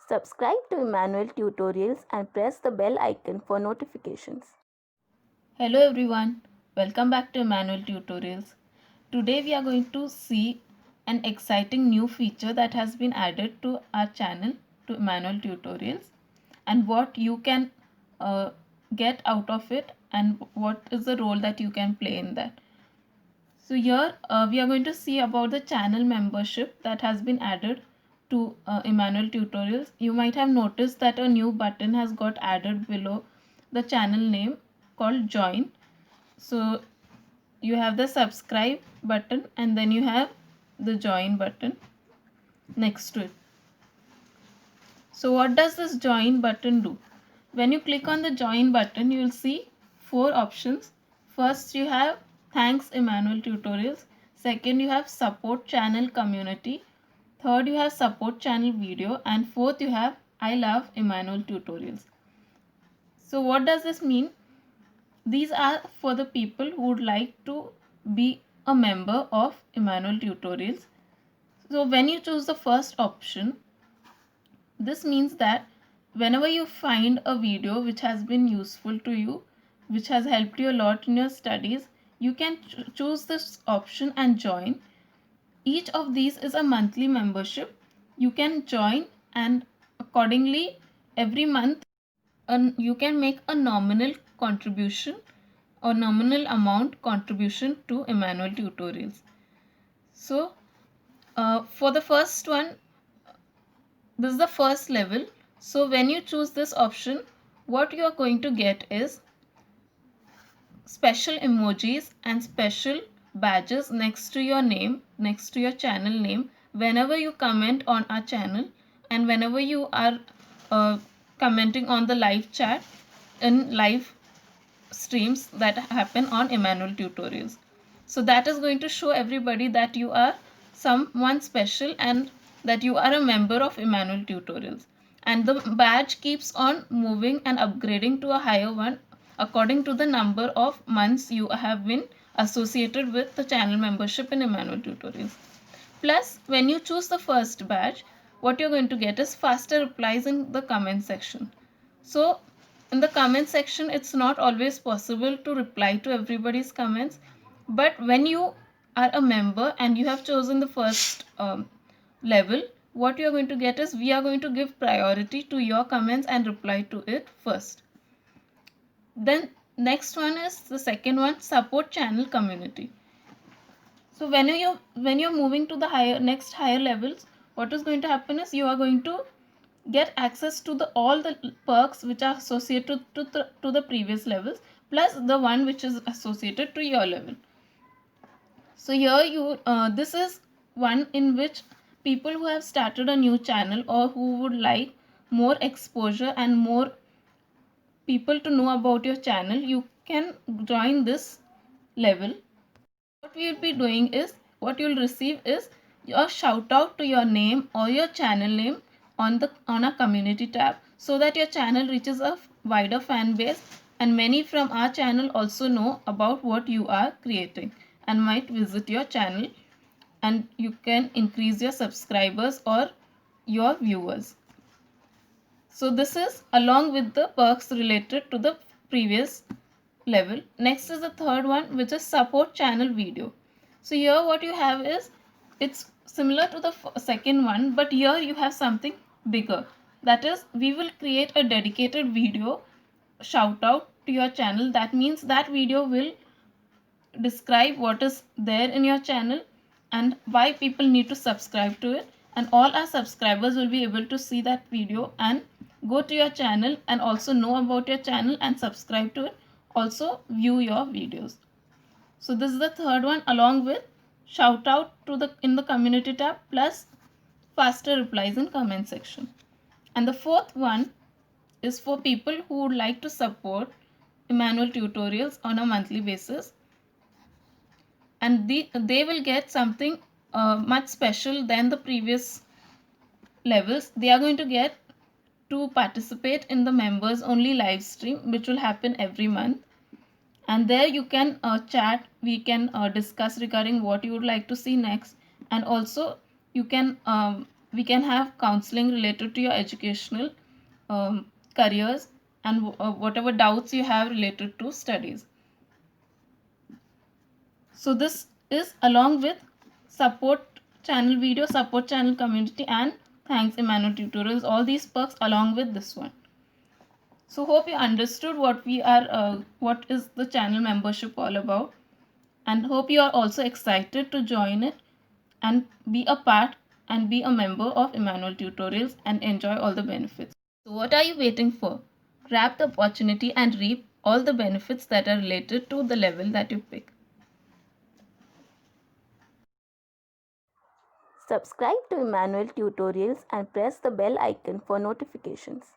Subscribe to Emmanuel Tutorials and press the bell icon for notifications. Hello everyone, welcome back to Emmanuel Tutorials. Today we are going to see an exciting new feature that has been added to our channel, to Emmanuel Tutorials, and what you can get out of it and what is the role that you can play in that. So here we are going to see about the channel membership that has been added to Emmanuel Tutorials. You might have noticed that a new button has got added below the channel name called Join. So you have the subscribe button and then you have the join button next to it. So what does this join button do? When you click on the join button, you will see four options. First you have thanks Emmanuel Tutorials. Second you have support channel community. Third you have support channel video, and fourth you have I love Emmanuel Tutorials. So what does this mean? These are for the people who would like to be a member of Emmanuel Tutorials. So when you choose the first option, this means that whenever you find a video which has been useful to you, which has helped you a lot in your studies, you can choose this option and join. Each of these is a monthly membership. You can join, and accordingly every month you can make a nominal contribution or nominal amount contribution to Emmanuel Tutorials. So for the first one, this is the first level. So when you choose this option, what you are going to get is special emojis and special badges next to your name, next to your channel name, whenever you comment on our channel and whenever you are commenting on the live chat in live streams that happen on Emmanuel Tutorials. So that is going to show everybody that you are someone special and that you are a member of Emmanuel Tutorials. And the badge keeps on moving and upgrading to a higher one according to the number of months you have been associated with the channel membership in Emmanuel Tutorials. Plus, when you choose the first badge, what you're going to get is faster replies in the comment section. So in the comment section, it's not always possible to reply to everybody's comments, but when you are a member and you have chosen the first level, what you're going to get is we are going to give priority to your comments and reply to it first. Then next one is the second one, support channel community. So when you're moving to the higher levels, what is going to happen is you are going to get access to all the perks which are associated to the previous levels, plus the one which is associated to your level. So here this is one in which people who have started a new channel or who would like more exposure and more people to know about your channel, you can join this level. What we will be doing is, what you will receive is your shout out to your name or your channel name on a community tab, so that your channel reaches a wider fan base and many from our channel also know about what you are creating and might visit your channel, and you can increase your subscribers or your viewers. So this is along with the perks related to the previous level. Next is the third one, which is support channel video. So here what you have is, it's similar to the second one, but here you have something bigger. That is, we will create a dedicated video shout out to your channel. That means that video will describe what is there in your channel and why people need to subscribe to it, and all our subscribers will be able to see that video and go to your channel and also know about your channel and subscribe to it, also view your videos. So this is the third one, along with shout out to the in the community tab plus faster replies in comment section. And the fourth one is for people who would like to support Emmanuel Tutorials on a monthly basis, and they will get something much special than the previous levels. They are going to get to participate in the members only live stream, which will happen every month, and there you can chat, we can discuss regarding what you would like to see next, and also you can we can have counseling related to your educational careers and whatever doubts you have related to studies. So this is along with support channel video, support channel community, and thanks Emmanuel Tutorials, all these perks along with this one. So hope you understood what what is the channel membership all about, and hope you are also excited to join it and be a part and be a member of Emmanuel Tutorials and enjoy all the benefits. So what are you waiting for? Grab the opportunity and reap all the benefits that are related to the level that you pick. Subscribe to Emmanuel Tutorials and press the bell icon for notifications.